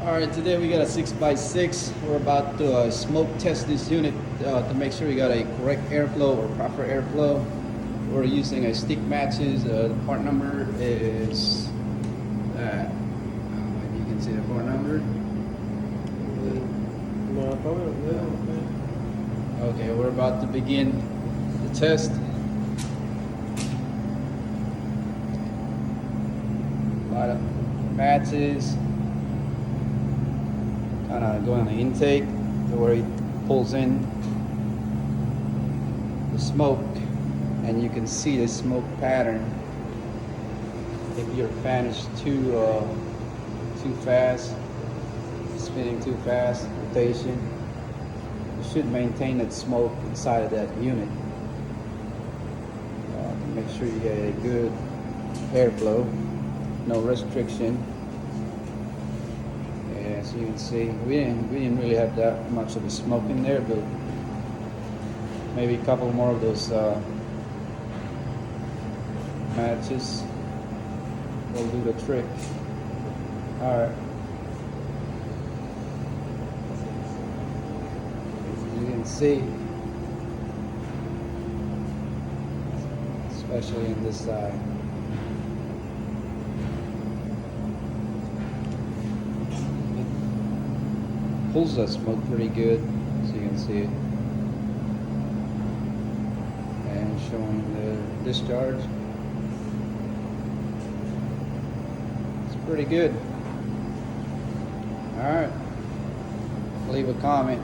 Alright, today we got a 6x6. We're about to smoke test this unit to make sure we got a correct airflow or proper airflow. We're using a stick matches. The part number is maybe you can see the part number. No, probably. Okay, we're about to begin the test. A lot of matches. Kind of going on the intake to where it pulls in the smoke, and you can see the smoke pattern. If your fan is too fast, spinning too fast, rotation, you should maintain that smoke inside of that unit to make sure you get a good airflow, no restriction. As you can see, we didn't really have that much of the smoke in there, but maybe a couple more of those matches will do the trick. All right. As you can see, especially in this side. Pulls that smoke pretty good, as you can see it, and showing the discharge. It's pretty good. All right, leave a comment.